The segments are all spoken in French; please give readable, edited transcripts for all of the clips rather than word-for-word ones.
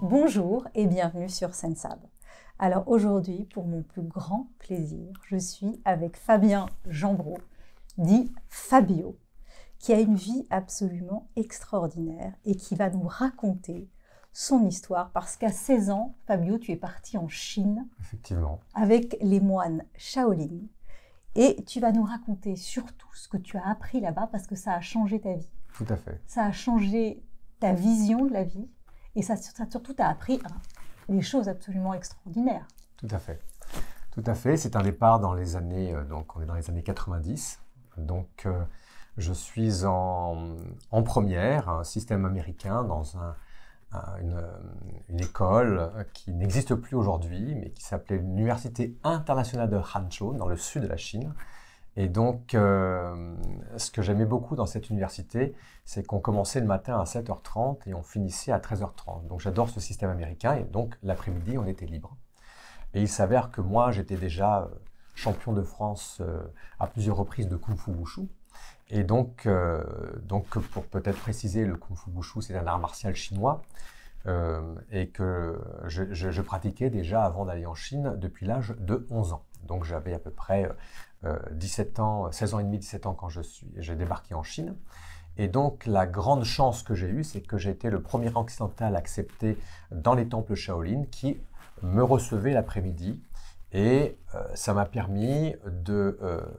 Bonjour et bienvenue sur Sensab. Alors aujourd'hui, pour mon plus grand plaisir, je suis avec Fabien Jambreau, dit Fabio, qui a une vie absolument extraordinaire et qui va nous raconter son histoire parce qu'à 16 ans, Fabio, tu es parti en Chine. Effectivement. Avec les moines Shaolin. Et tu vas nous raconter surtout ce que tu as appris là-bas parce que ça a changé ta vie. Tout à fait. Ça a changé ta vision de la vie et ça surtout t'a appris des choses absolument extraordinaires. Tout à fait. Tout à fait. C'est un départ dans les années, donc on est dans les années 90. Donc je suis en première, un système américain dans une école qui n'existe plus aujourd'hui, mais qui s'appelait l'Université internationale de Hangzhou, dans le sud de la Chine. Et donc, ce que j'aimais beaucoup dans cette université, c'est qu'on commençait le matin à 7h30 et on finissait à 13h30. Donc, j'adore ce système américain et donc, l'après-midi, on était libre. Et il s'avère que moi, j'étais déjà champion de France à plusieurs reprises de Kung Fu Wushu. Et donc pour peut-être préciser, le Kung Fu Wushu, c'est un art martial chinois et que je pratiquais déjà avant d'aller en Chine depuis l'âge de 11 ans. Donc j'avais à peu près 17 ans, 16 ans et demi, 17 ans quand j'ai débarqué en Chine. Et donc la grande chance que j'ai eue, c'est que j'ai été le premier occidental accepté dans les temples Shaolin qui me recevait l'après-midi. Et ça m'a permis de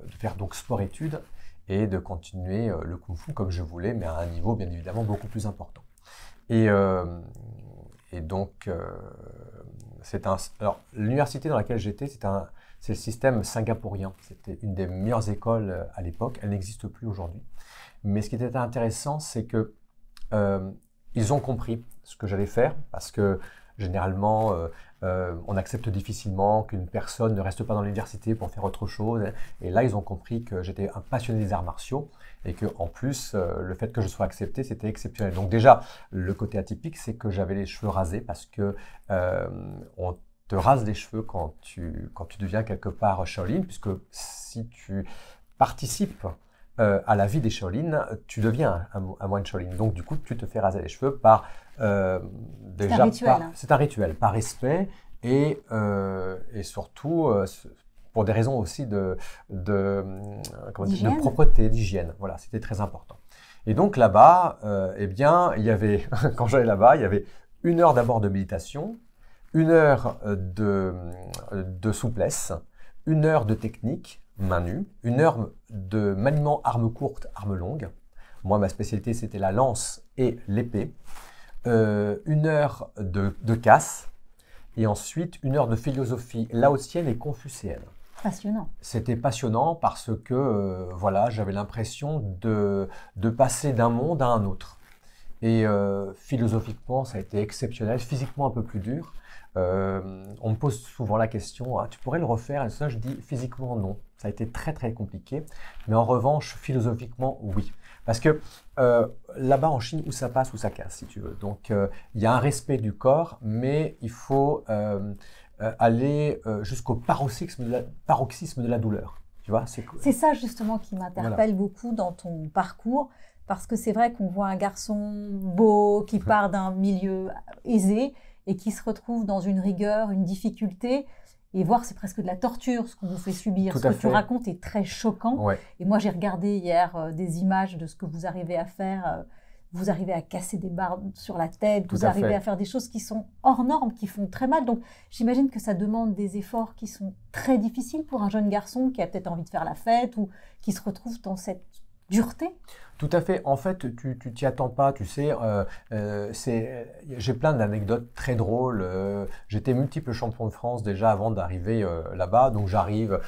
faire donc sport-études et de continuer le Kung Fu comme je voulais, mais à un niveau bien évidemment beaucoup plus important. Et donc, alors, l'université dans laquelle j'étais, c'est le système singapourien. C'était une des meilleures écoles à l'époque. Elle n'existe plus aujourd'hui. Mais ce qui était intéressant, c'est que ils ont compris ce que j'allais faire, parce que généralement, on accepte difficilement qu'une personne ne reste pas dans l'université pour faire autre chose. Et là, ils ont compris que j'étais un passionné des arts martiaux et qu'en plus, le fait que je sois accepté, c'était exceptionnel. Donc déjà, le côté atypique, c'est que j'avais les cheveux rasés parce que on te rase les cheveux quand tu deviens quelque part Shaolin, puisque si tu participes à la vie des Shaolin, tu deviens un moine Shaolin. Donc du coup, tu te fais raser les cheveux par déjà c'est un rituel, par respect et surtout pour des raisons aussi de propreté, d'hygiène. Voilà, c'était très important. Et donc là-bas, eh bien, il y avait quand j'allais là-bas, il y avait 1 heure d'abord de méditation, 1 heure de souplesse, 1 heure de technique, main nue, 1 heure de maniement armes courtes, armes longues. Moi, ma spécialité, c'était la lance et l'épée. 1 heure de casse et ensuite 1 heure de philosophie laotienne et confucéenne. Passionnant. C'était passionnant parce que voilà, j'avais l'impression de passer d'un monde à un autre. Et philosophiquement, ça a été exceptionnel, physiquement un peu plus dur. On me pose souvent la question, tu pourrais le refaire? Et ça, je dis physiquement non. Ça a été très très compliqué. Mais en revanche, philosophiquement, oui. Parce que là-bas en Chine, où ça passe, où ça casse, si tu veux. Donc, il y a un respect du corps, mais il faut aller jusqu'au paroxysme de la douleur. Tu vois, c'est ça justement qui m'interpelle beaucoup dans ton parcours. Parce que c'est vrai qu'on voit un garçon beau qui part d'un milieu aisé et qui se retrouve dans une rigueur, une difficulté. Et voir, c'est presque de la torture, ce qu'on vous fait subir. Ce que tu racontes est très choquant. Ouais. Et moi, j'ai regardé hier des images de ce que vous arrivez à faire. Vous arrivez à casser des barres sur la tête. Vous arrivez à faire des choses qui sont hors normes, qui font très mal. Donc, j'imagine que ça demande des efforts qui sont très difficiles pour un jeune garçon qui a peut-être envie de faire la fête ou qui se retrouve dans cette dureté. Tout à fait. En fait, tu t'y attends pas, tu sais. J'ai plein d'anecdotes très drôles. J'étais multiple champion de France déjà avant d'arriver là-bas. Donc j'arrive,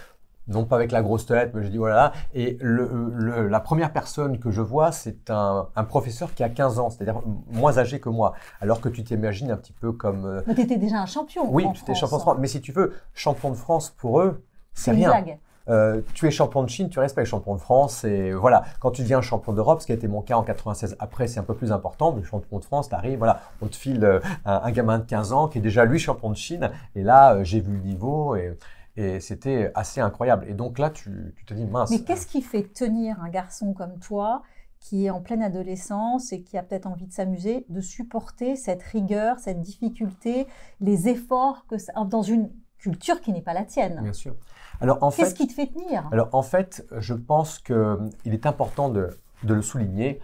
non pas avec la grosse tête, mais je dis voilà. Et la première personne que je vois, c'est un professeur qui a 15 ans, c'est-à-dire moins âgé que moi. Alors que tu t'imagines un petit peu comme… Mais tu étais déjà un champion. Oui, tu étais champion de France. Mais si tu veux, champion de France pour eux, c'est rien. Une blague. Tu es champion de Chine, tu restes pas champion de France et voilà. Quand tu deviens champion d'Europe, ce qui a été mon cas en 96, après c'est un peu plus important, mais champion de France, t'arrives, voilà, on te file un gamin de 15 ans qui est déjà lui champion de Chine et là j'ai vu le niveau et c'était assez incroyable. Et donc là tu te dis mince. Mais qu'est-ce qui fait tenir un garçon comme toi qui est en pleine adolescence et qui a peut-être envie de s'amuser, de supporter cette rigueur, cette difficulté, les efforts dans une culture qui n'est pas la tienne. Bien sûr. Alors, en Qu'est-ce fait, qui te fait tenir? Alors, en fait, je pense qu'il est important de le souligner.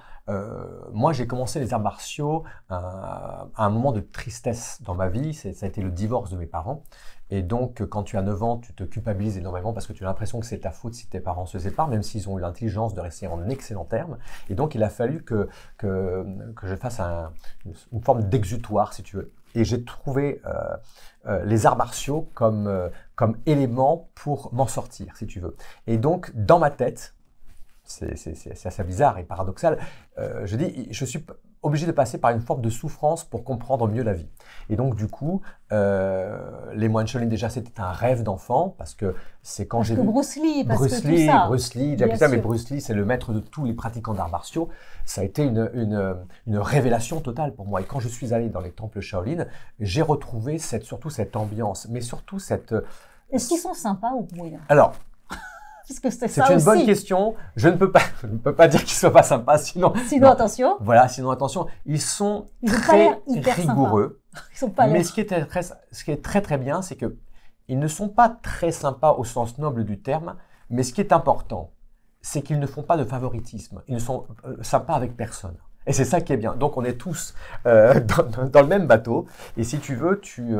Moi, j'ai commencé les arts martiaux à un moment de tristesse dans ma vie. Ça a été le divorce de mes parents. Et donc, quand tu as 9 ans, tu te culpabilises énormément parce que tu as l'impression que c'est ta faute si tes parents se séparent, même s'ils ont eu l'intelligence de rester en excellents termes. Et donc, il a fallu que je fasse une forme d'exutoire, si tu veux. Et j'ai trouvé les arts martiaux comme élément pour m'en sortir, si tu veux. Et donc, dans ma tête, c'est assez bizarre et paradoxal, je suis obligé de passer par une forme de souffrance pour comprendre mieux la vie. Et donc, du coup, les moines Shaolin, déjà, c'était un rêve d'enfant, parce que c'est quand j'ai vu... Bruce Lee, parce Bruce que Lee, tout ça. Bruce Lee, Bien Jackie Chan, mais sûr. Bruce Lee, c'est le maître de tous les pratiquants d'arts martiaux. Ça a été une révélation totale pour moi. Et quand je suis allé dans les temples Shaolin, j'ai retrouvé surtout cette ambiance, mais surtout cette... Est-ce qu'ils sont sympas ou oui? Alors, Parce que c'est c'est ça une aussi. bonne question. Je ne peux pas dire qu'ils ne soient pas sympas, sinon... Sinon, Non. attention, Voilà, sinon attention, ils sont Ils ont pas très l'air hyper rigoureux. ils sont pas Mais l'air. ce qui est très très bien, c'est que ils ne sont pas très sympas au sens noble du terme, mais ce qui est important, c'est qu'ils ne font pas de favoritisme. Ils ne sont sympas avec personne. Et c'est ça qui est bien. Donc on est tous dans le même bateau. Et si tu veux, tu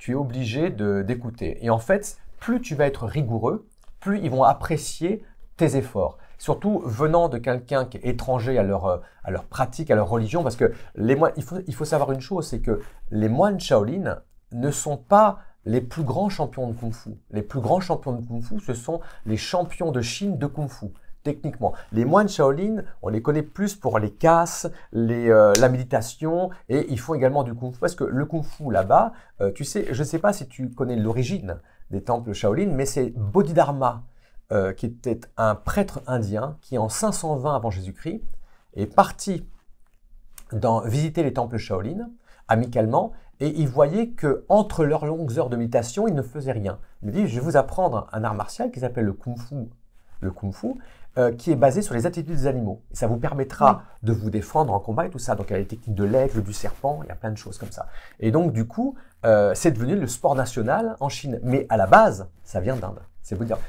es obligé d'écouter. Et en fait, plus tu vas être rigoureux, plus ils vont apprécier tes efforts. Surtout venant de quelqu'un qui est étranger à leur pratique, à leur religion, parce que les moines, il faut savoir une chose, c'est que les moines Shaolin ne sont pas les plus grands champions de Kung Fu. Les plus grands champions de Kung Fu, ce sont les champions de Chine de Kung Fu. Techniquement, les moines Shaolin, on les connaît plus pour les casses, la méditation, et ils font également du Kung Fu. Parce que le Kung Fu là-bas, tu sais, je ne sais pas si tu connais l'origine des temples Shaolin, mais c'est Bodhidharma, qui était un prêtre indien qui, en 520 avant Jésus-Christ, est parti visiter les temples Shaolin amicalement, et il voyait que entre leurs longues heures de méditation, il ne faisait rien. Il me dit, je vais vous apprendre un art martial qui s'appelle le Kung Fu, qui est basé sur les attitudes des animaux. Et ça vous permettra de vous défendre en combat et tout ça. Donc il y a les techniques de l'aigle, du serpent, il y a plein de choses comme ça. Et donc du coup, c'est devenu le sport national en Chine. Mais à la base, ça vient d'Inde.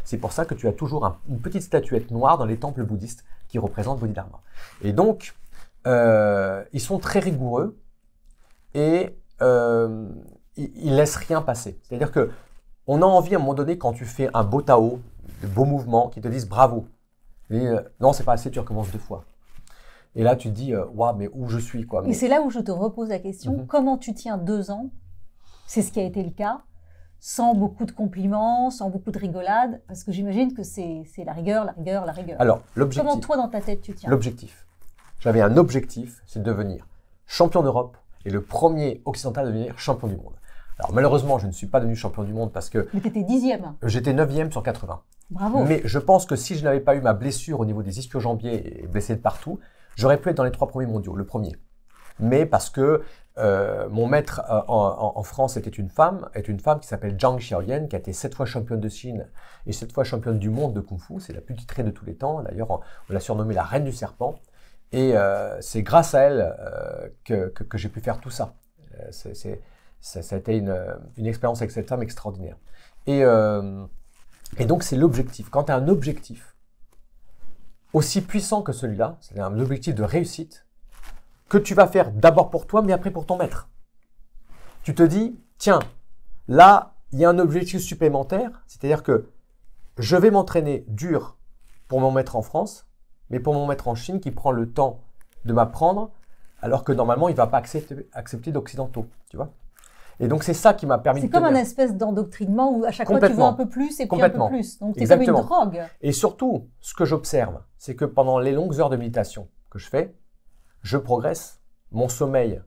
C'est pour ça que tu as toujours une petite statuette noire dans les temples bouddhistes qui représente Bodhidharma. Et donc, ils sont très rigoureux et ils laissent rien passer. C'est-à-dire que on a envie à un moment donné, quand tu fais un beau Tao, de beaux mouvements, qui te disent bravo. Et non, c'est pas assez, tu recommences 2 fois. Et là, tu te dis, waouh, mais où je suis, quoi. Et c'est là où je te repose la question, comment tu tiens 2 ans? C'est ce qui a été le cas, sans beaucoup de compliments, sans beaucoup de rigolade, parce que j'imagine que c'est la rigueur, la rigueur, la rigueur. Alors, l'objectif. Comment toi, dans ta tête, tu tiens? L'objectif. J'avais un objectif, c'est de devenir champion d'Europe et le premier occidental à devenir champion du monde. Alors, malheureusement, je ne suis pas devenu champion du monde parce que Mais tu étais 10e. J'étais 9e sur 80. Bravo. Mais je pense que si je n'avais pas eu ma blessure au niveau des ischio-jambiers et blessé de partout, j'aurais pu être dans les 3 premiers mondiaux, le premier. Mais parce que mon maître en France est une femme qui s'appelle Zhang Xiaoyan, qui a été 7 fois championne de Chine et 7 fois championne du monde de Kung Fu. C'est la plus titrée de tous les temps. D'ailleurs, on l'a surnommée la reine du serpent. Et c'est grâce à elle que j'ai pu faire tout ça. Ça a été une expérience avec cette femme extraordinaire. Et donc, c'est l'objectif. Quand tu as un objectif aussi puissant que celui-là, c'est un objectif de réussite, que tu vas faire d'abord pour toi, mais après pour ton maître. Tu te dis, tiens, là, il y a un objectif supplémentaire, c'est-à-dire que je vais m'entraîner dur pour mon maître en France, mais pour mon maître en Chine qui prend le temps de m'apprendre, alors que normalement, il ne va pas accepter d'occidentaux, tu vois. Et donc, c'est ça qui m'a permis de C'est comme tenir. un espèce d'endoctrinement où à chaque fois tu veux un peu plus et puis un peu plus. Donc, c'est comme une drogue. Et surtout, ce que j'observe, c'est que pendant les longues heures de méditation que je fais, je progresse, mon sommeil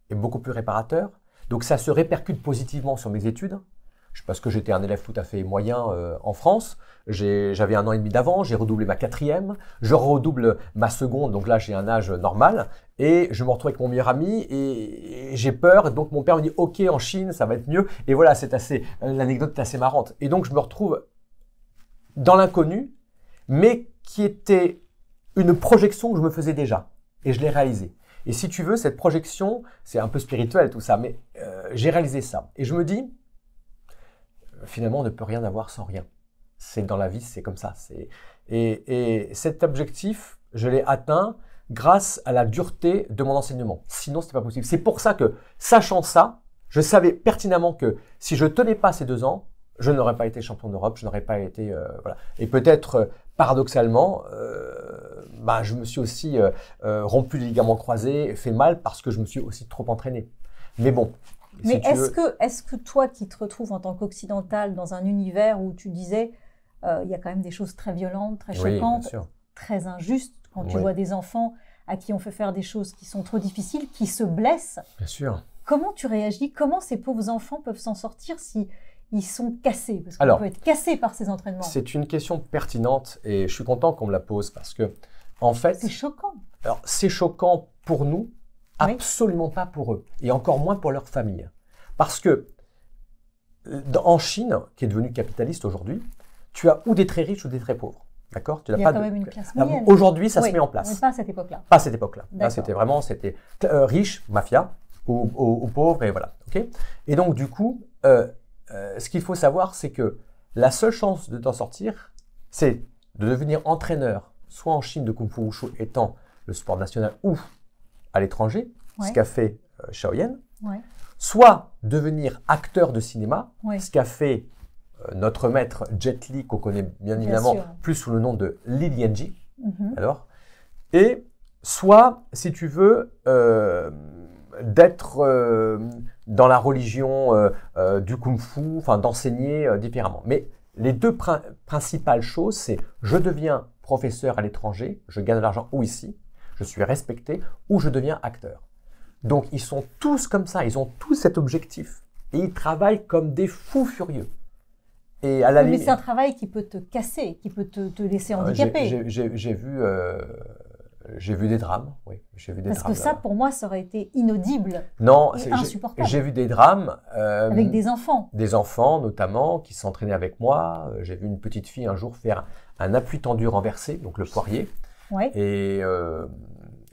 est beaucoup plus réparateur, donc ça se répercute positivement sur mes études, parce que j'étais un élève tout à fait moyen en France, j'avais 1 an et demi d'avance, j'ai redoublé ma 4e, je redouble ma seconde, donc là j'ai un âge normal, et je me retrouve avec mon meilleur ami, et j'ai peur, donc mon père me dit « Ok, en Chine, ça va être mieux », et voilà, l'anecdote est assez marrante. Et donc je me retrouve dans l'inconnu, mais qui était une projection que je me faisais déjà et je l'ai réalisée. Et si tu veux, cette projection, c'est un peu spirituel tout ça, mais j'ai réalisé ça. Et je me dis, finalement, on ne peut rien avoir sans rien. C'est dans la vie, c'est comme ça. Et cet objectif, je l'ai atteint grâce à la dureté de mon enseignement. Sinon, ce n'était pas possible. C'est pour ça que, sachant ça, je savais pertinemment que si je ne tenais pas ces 2 ans, je n'aurais pas été champion d'Europe, je n'aurais pas été… voilà. Et peut-être, paradoxalement, je me suis aussi rompu les ligaments croisés, fait mal parce que je me suis aussi trop entraîné. Mais bon. Mais est-ce que toi qui te retrouves en tant qu'occidental dans un univers où tu disais il y a quand même des choses très violentes, très choquantes, très injustes, quand tu vois des enfants à qui on fait faire des choses qui sont trop difficiles, qui se blessent. Bien sûr. Comment tu réagis? Comment ces pauvres enfants peuvent s'en sortir si ils sont cassés? Parce qu'on peut être cassé par ces entraînements. C'est une question pertinente et je suis content qu'on me la pose parce que, en fait… C'est choquant. Alors, c'est choquant pour nous, absolument pas pour eux et encore moins pour leur famille. Parce que, en Chine, qui est devenue capitaliste aujourd'hui, tu as ou des très riches ou des très pauvres. D'accord? Il y a quand même une classe moyenne. Aujourd'hui, ça se met en place. Mais pas à cette époque-là. Pas à cette époque-là. Là, c'était vraiment riche, mafia, ou pauvre, et voilà. Okay, et donc, du coup, ce qu'il faut savoir, c'est que la seule chance de t'en sortir, c'est de devenir entraîneur, soit en Chine de Kung Fu Wushu étant le sport national ou à l'étranger, ce qu'a fait Shaoyan, soit devenir acteur de cinéma, ce qu'a fait notre maître Jet Li, qu'on connaît bien évidemment plus sous le nom de Li Lianji, alors, et soit, si tu veux, d'être dans la religion du kung-fu, enfin d'enseigner différemment. Mais les 2 principales choses, c'est je deviens professeur à l'étranger, je gagne de l'argent ou ici, je suis respecté, ou je deviens acteur. Donc ils sont tous comme ça, ils ont tous cet objectif. Et ils travaillent comme des fous furieux. Et à la limite, mais c'est un travail qui peut te casser, qui peut te laisser handicapé. J'ai vu des drames, oui. Parce que ça, pour moi, ça aurait été inaudible et insupportable. J'ai vu des drames. Avec des enfants. Des enfants, notamment, qui s'entraînaient avec moi. J'ai vu une petite fille un jour faire un appui tendu renversé, donc le poirier. Et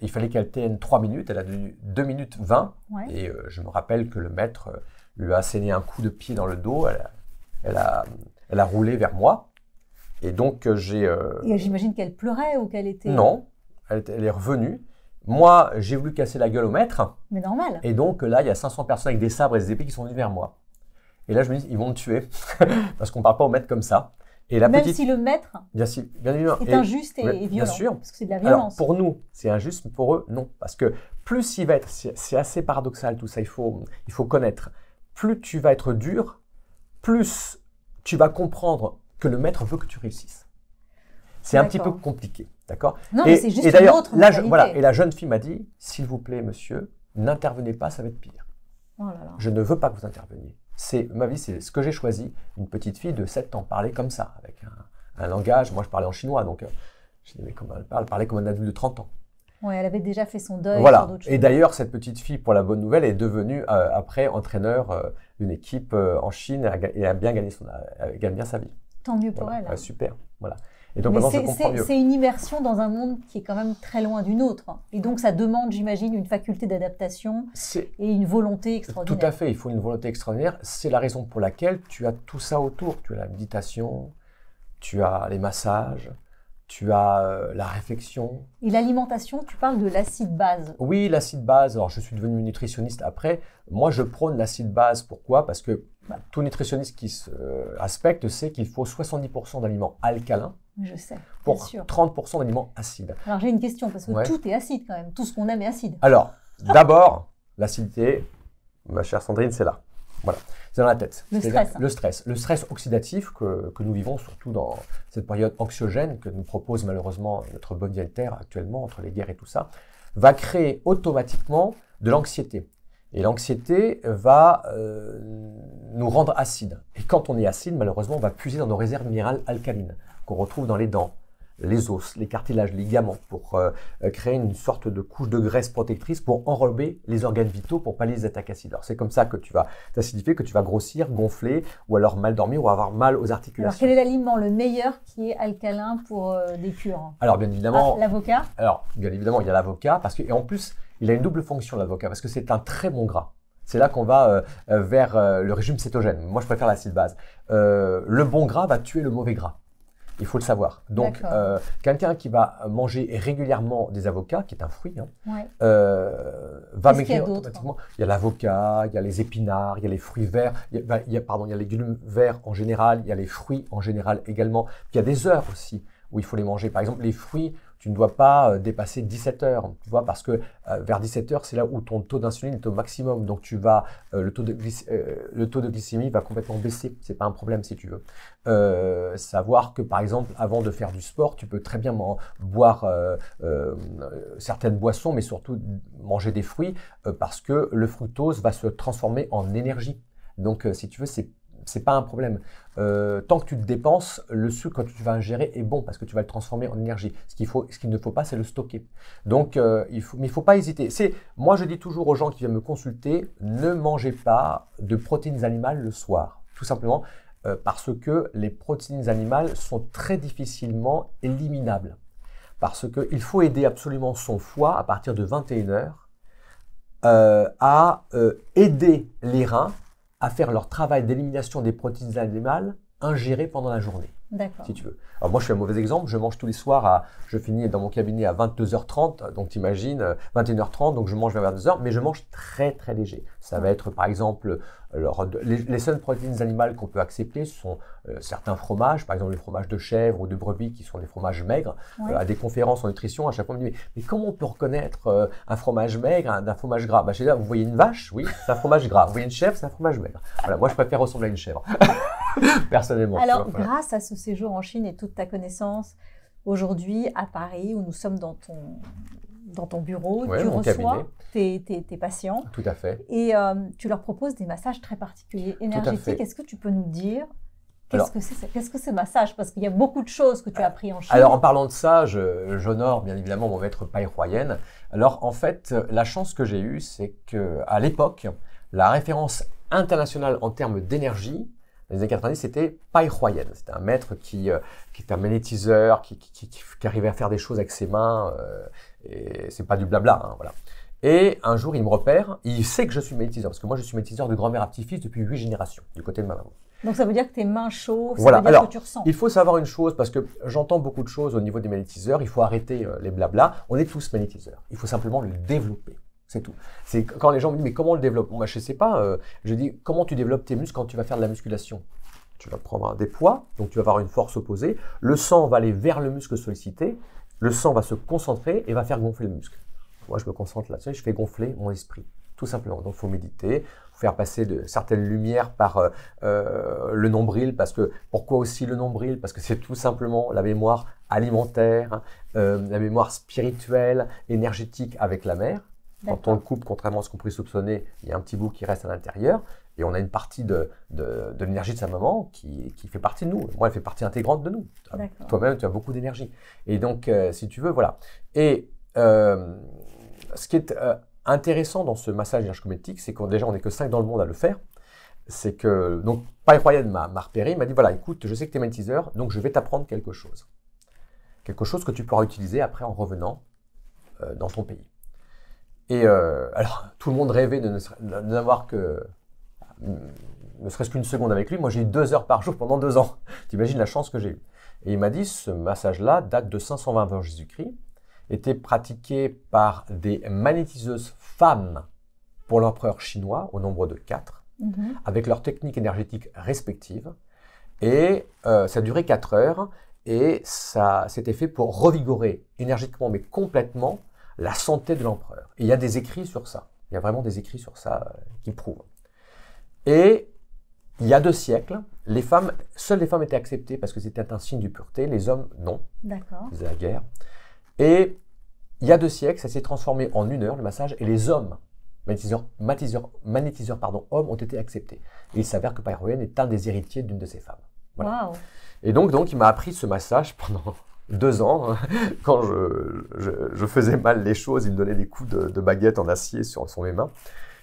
il fallait qu'elle tienne 3 minutes. Elle a tenu 2 minutes 20. Et je me rappelle que le maître lui a asséné un coup de pied dans le dos. Elle a roulé vers moi. Et donc, Et j'imagine qu'elle pleurait ou qu'elle était… Non. Elle est revenue. Moi, j'ai voulu casser la gueule au maître. Mais normal. Et donc là, il y a 500 personnes avec des sabres et des épées qui sont venues vers moi. Et là, je me dis, ils vont me tuer. Parce qu'on ne parle pas au maître comme ça. Et même si le maître bien évidemment, est injuste et violent. Bien sûr. Parce que c'est de la violence. Alors, pour nous, c'est injuste, mais pour eux, non. Parce que plus il va être… C'est assez paradoxal tout ça, il faut connaître. Plus tu vas être dur, plus tu vas comprendre que le maître veut que tu réussisses. C'est un petit peu compliqué, d'accord? Non, mais c'est juste une autre mentalité. Et la jeune fille m'a dit, s'il vous plaît, monsieur, n'intervenez pas, ça va être pire. Oh là là. Je ne veux pas que vous interveniez. Ma vie, c'est ce que j'ai choisi. Une petite fille de 7 ans, parler comme ça, avec un langage. Moi, je parlais en chinois, donc je disais, mais comment elle parlait comme un adulte de 30 ans. Oui, elle avait déjà fait son deuil sur d'autres choses. Et d'ailleurs, cette petite fille, pour la bonne nouvelle, est devenue après entraîneur d'une équipe en Chine et a bien gagné gagne bien sa vie. Tant mieux pour elle. Super, voilà. Et donc maintenant, je comprends mieux. C'est une immersion dans un monde qui est quand même très loin du nôtre. Et donc, ça demande, j'imagine, une faculté d'adaptation et une volonté extraordinaire. Tout à fait, il faut une volonté extraordinaire. C'est la raison pour laquelle tu as tout ça autour. Tu as la méditation, tu as les massages, tu as la réflexion. Et l'alimentation, tu parles de l'acide base. Oui, l'acide base. Alors, je suis devenu nutritionniste après. Moi, je prône l'acide base. Pourquoi? Parce que tout nutritionniste qui se respecte sait qu'il faut 70% d'aliments alcalins. Je sais, pour 30% d'aliments acides. Alors, j'ai une question, parce que tout est acide quand même. Tout ce qu'on aime est acide. Alors, d'abord, l'acidité, ma chère Sandrine, c'est là. Voilà, c'est dans la tête. Le stress oxydatif que nous vivons, surtout dans cette période anxiogène que nous propose malheureusement notre bonne vieille Terre actuellement, entre les guerres et tout ça, va créer automatiquement de l'anxiété. Et l'anxiété va nous rendre acides. Et quand on est acide, malheureusement, on va puiser dans nos réserves minérales alcalines qu'on retrouve dans les dents, les os, les cartilages, les ligaments, pour créer une sorte de couche de graisse protectrice pour enrober les organes vitaux pour pallier les attaques acides. Alors c'est comme ça que tu vas t'acidifier, que tu vas grossir, gonfler, ou alors mal dormir, ou avoir mal aux articulations. Alors quel est l'aliment le meilleur qui est alcalin pour des cures? Alors bien évidemment, l'avocat. Alors bien évidemment, il y a l'avocat, et en plus, il a une double fonction l'avocat, parce que c'est un très bon gras. C'est là qu'on va vers le régime cétogène. Moi, je préfère l'acide base. Le bon gras va tuer le mauvais gras. Il faut le savoir. Donc, quelqu'un qui va manger régulièrement des avocats, qui est un fruit, va maigrir automatiquement. Il y a l'avocat, il y a les épinards, il y a les fruits verts, il y a les légumes verts en général, il y a les fruits en général également. Il y a des heures aussi où il faut les manger. Par exemple, les fruits, tu ne dois pas dépasser 17 heures, tu vois, parce que vers 17 heures, c'est là où ton taux d'insuline est au maximum. Donc, le taux de glycémie va complètement baisser. Ce n'est pas un problème si tu veux. Savoir que, par exemple, avant de faire du sport, tu peux très bien boire certaines boissons, mais surtout manger des fruits, parce que le fructose va se transformer en énergie. Donc, si tu veux, c'est pas un problème. Tant que tu te dépenses, le sucre que tu vas ingérer est bon parce que tu vas le transformer en énergie. Ce qu'il ne faut pas, c'est le stocker. Donc, mais il ne faut pas hésiter. Moi, je dis toujours aux gens qui viennent me consulter, ne mangez pas de protéines animales le soir. Tout simplement parce que les protéines animales sont très difficilement éliminables. Parce qu'il faut aider absolument son foie à partir de 21 heures à aider les reins à faire leur travail d'élimination des protéines animales ingérées pendant la journée, si tu veux. Alors moi, je suis un mauvais exemple, je mange tous les soirs, je finis dans mon cabinet à 22h30, donc t'imagines, 21h30, donc je mange vers 22h, mais je mange très très léger. Ça va être par exemple, les seules protéines animales qu'on peut accepter sont certains fromages, par exemple les fromages de chèvre ou de brebis qui sont des fromages maigres. À des conférences en nutrition, à chaque fois on me dit mais comment on peut reconnaître un fromage maigre d'un fromage gras? Je dis là, vous voyez une vache, oui, c'est un fromage gras. Vous voyez une chèvre, c'est un fromage maigre. Voilà, moi je préfère ressembler à une chèvre, personnellement. Alors grâce à ce séjour en Chine et toute ta connaissance, aujourd'hui à Paris, où nous sommes dans ton bureau, tu reçois tes patients. Tout à fait. Et tu leur proposes des massages très particuliers, énergétiques. Est-ce que tu peux nous dire qu'est-ce que ces massages? Parce qu'il y a beaucoup de choses que tu as appris en Chine. Alors en parlant de ça, j'honore bien évidemment mon maître Pai Huayen. Alors en fait, la chance que j'ai eue, c'est qu'à l'époque, la référence internationale en termes d'énergie, dans les années 90, c'était Pai Huayen. C'était un maître qui était un magnétiseur, qui arrivait à faire des choses avec ses mains. Et c'est pas du blabla, hein, voilà. Et un jour, il me repère. Il sait que je suis magnétiseur, parce que moi, je suis magnétiseur de grand-mère à petit-fils depuis 8 générations, du côté de ma maman. Donc ça veut dire que tes mains chauffent, voilà. Ça veut dire que tu ressens. Il faut savoir une chose, parce que j'entends beaucoup de choses au niveau des magnétiseurs. Il faut arrêter les blabla. On est tous magnétiseurs. Il faut simplement le développer. C'est tout. C'est quand les gens me disent mais comment on le développe? Moi, je sais pas. Je dis comment tu développes tes muscles quand tu vas faire de la musculation? Tu vas prendre des poids, donc tu vas avoir une force opposée. Le sang va aller vers le muscle sollicité. Le sang va se concentrer et va faire gonfler le muscle. Moi, je me concentre là-dessus, je fais gonfler mon esprit, tout simplement. Donc, il faut méditer, il faut faire passer certaines lumières par le nombril. Pourquoi aussi le nombril? Parce que c'est tout simplement la mémoire alimentaire, la mémoire spirituelle, énergétique avec la mère. Quand on le coupe, contrairement à ce qu'on pourrait soupçonner, il y a un petit bout qui reste à l'intérieur. Et on a une partie de l'énergie de sa maman qui fait partie de nous. Moi, elle fait partie intégrante de nous. Toi-même, tu as beaucoup d'énergie. Et donc, si tu veux, voilà. Et ce qui est intéressant dans ce massage énergétique, c'est qu'on n'est que 5 dans le monde à le faire. C'est que, donc, Pai Huayen m'a repéré, il m'a dit, voilà, écoute, je sais que tu es magnétiseur, donc je vais t'apprendre quelque chose. Quelque chose que tu pourras utiliser après en revenant dans ton pays. Et alors, tout le monde rêvait de n'avoir que ne serait-ce qu'une seconde avec lui. Moi, j'ai eu 2 heures par jour pendant 2 ans. Tu imagines la chance que j'ai eue. Et il m'a dit, ce massage-là date de 520 avant Jésus-Christ, était pratiqué par des magnétiseuses femmes pour l'empereur chinois, au nombre de 4, avec leurs techniques énergétiques respectives. Et ça a duré 4 heures, et ça s'était fait pour revigorer énergétiquement, mais complètement, la santé de l'empereur. Et il y a des écrits sur ça. Il y a vraiment des écrits sur ça qui prouvent. Et il y a 2 siècles, seules les femmes étaient acceptées parce que c'était un signe de pureté, les hommes, non. D'accord. C'était la guerre. Et il y a 2 siècles, ça s'est transformé en 1 heure, le massage, et les hommes, magnétiseurs hommes, ont été acceptés. Et il s'avère que Pai Huayen est un des héritiers d'une de ces femmes. Voilà. Wow. Et donc, il m'a appris ce massage pendant 2 ans, quand je faisais mal les choses, il me donnait des coups de baguette en acier sur mes mains.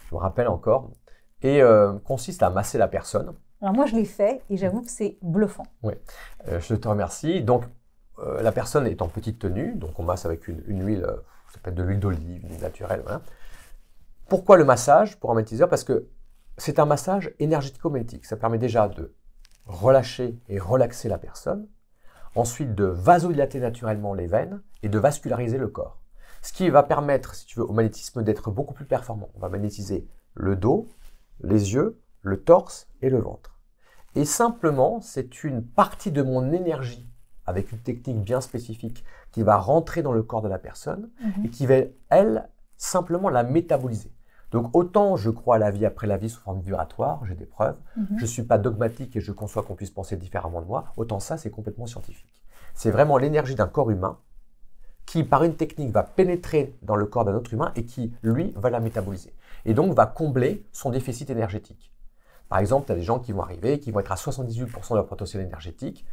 Je me rappelle encore. Et consiste à masser la personne. Alors moi, je l'ai fait et j'avoue que c'est bluffant. Oui, je te remercie. Donc, la personne est en petite tenue, donc on masse avec une huile, ça peut être de l'huile d'olive, une huile naturelle. Voilà. Pourquoi le massage pour un magnétiseur? Parce que c'est un massage énergético-magnétique. Ça permet déjà de relâcher et relaxer la personne. Ensuite, de vasodilater naturellement les veines et de vasculariser le corps. Ce qui va permettre, si tu veux, au magnétisme d'être beaucoup plus performant. On va magnétiser le dos, les yeux, le torse et le ventre. Et simplement, c'est une partie de mon énergie avec une technique bien spécifique qui va rentrer dans le corps de la personne et qui va, elle, simplement la métaboliser. Donc autant je crois à la vie après la vie sous forme vibratoire, j'ai des preuves, je ne suis pas dogmatique et je conçois qu'on puisse penser différemment de moi, autant ça c'est complètement scientifique. C'est vraiment l'énergie d'un corps humain qui par une technique va pénétrer dans le corps d'un autre humain et qui lui va la métaboliser. Et donc va combler son déficit énergétique. Par exemple, tu as des gens qui vont arriver, qui vont être à 78% de leur potentiel énergétique,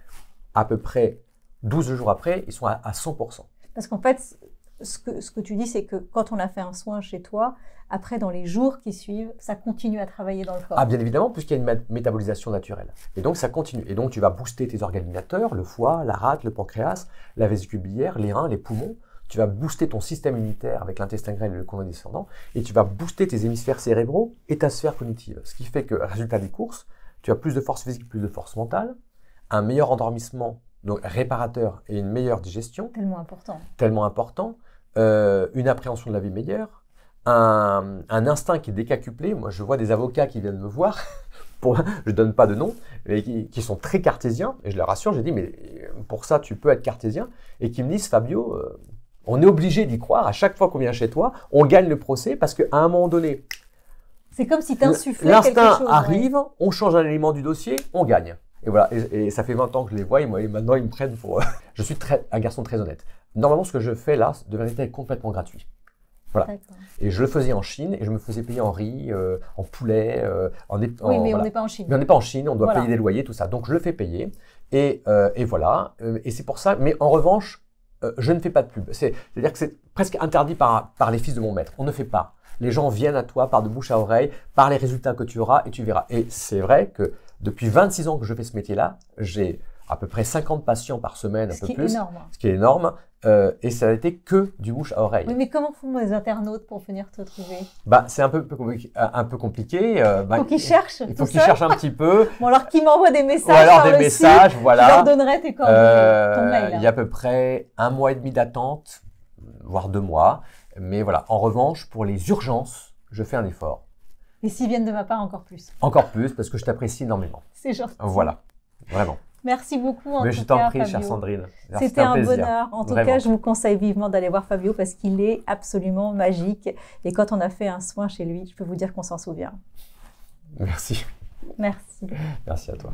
à peu près 12 jours après, ils sont à 100%. Parce qu'en fait, ce que tu dis, c'est que quand on a fait un soin chez toi, après, dans les jours qui suivent, ça continue à travailler dans le corps. Ah, bien évidemment, puisqu'il y a une métabolisation naturelle. Et donc, ça continue. Et donc, tu vas booster tes organes éliminateurs, le foie, la rate, le pancréas, la vésicule biliaire, les reins, les poumons. Tu vas booster ton système immunitaire avec l'intestin grêle et le côlon descendant. Et tu vas booster tes hémisphères cérébraux et ta sphère cognitive. Ce qui fait que, résultat des courses, tu as plus de force physique, plus de force mentale, un meilleur endormissement, donc réparateur et une meilleure digestion. Tellement important. Tellement important. Une appréhension de la vie meilleure. Un instinct qui est décacuplé. Moi, je vois des avocats qui viennent me voir, je ne donne pas de nom, mais qui sont très cartésiens, et je leur rassure, j'ai dit, mais pour ça, tu peux être cartésien, et qui me disent, Fabio, on est obligé d'y croire, à chaque fois qu'on vient chez toi, on gagne le procès, parce qu'à un moment donné, c'est comme si tu insufflais quelque chose. L'instinct arrive, on change un élément du dossier, on gagne. Et voilà, et ça fait 20 ans que je les vois, et maintenant ils me prennent pour... Je suis un garçon très honnête. Normalement, ce que je fais là, de vérité, est complètement gratuit. Voilà. Et je le faisais en Chine et je me faisais payer en riz, en poulet, oui, mais on n'est pas en Chine. Mais on n'est pas en Chine, on doit payer des loyers, tout ça. Donc je le fais payer et voilà. Et c'est pour ça. Mais en revanche, je ne fais pas de pub. C'est-à-dire que c'est presque interdit par les fils de mon maître. On ne fait pas. Les gens viennent à toi par de bouche à oreille, par les résultats que tu auras et tu verras. Et c'est vrai que depuis 26 ans que je fais ce métier-là, j'ai à peu près 50 patients par semaine, un peu plus. Ce qui est énorme. Et ça n'a été que du bouche à oreille. Oui, mais comment font les internautes pour venir te trouver? C'est un peu compliqué. Il faut qu'ils cherchent. Il faut qu'ils cherchent un petit peu. Bon, alors qu'ils m'envoient des messages. Ou alors des messages, voilà. Je leur donnerai tes coordonnées, ton mail. Il y a à peu près 1 mois et demi d'attente, voire 2 mois. Mais voilà, en revanche, pour les urgences, je fais un effort. Et s'ils viennent de ma part, encore plus. Encore plus, parce que je t'apprécie énormément. C'est gentil. Voilà, vraiment. Merci beaucoup en tout cas, je t'en prie, Fabio. chère Sandrine. C'était un bonheur. En tout cas, je vous conseille vivement d'aller voir Fabio parce qu'il est absolument magique. Et quand on a fait un soin chez lui, je peux vous dire qu'on s'en souvient. Merci. Merci. Merci à toi.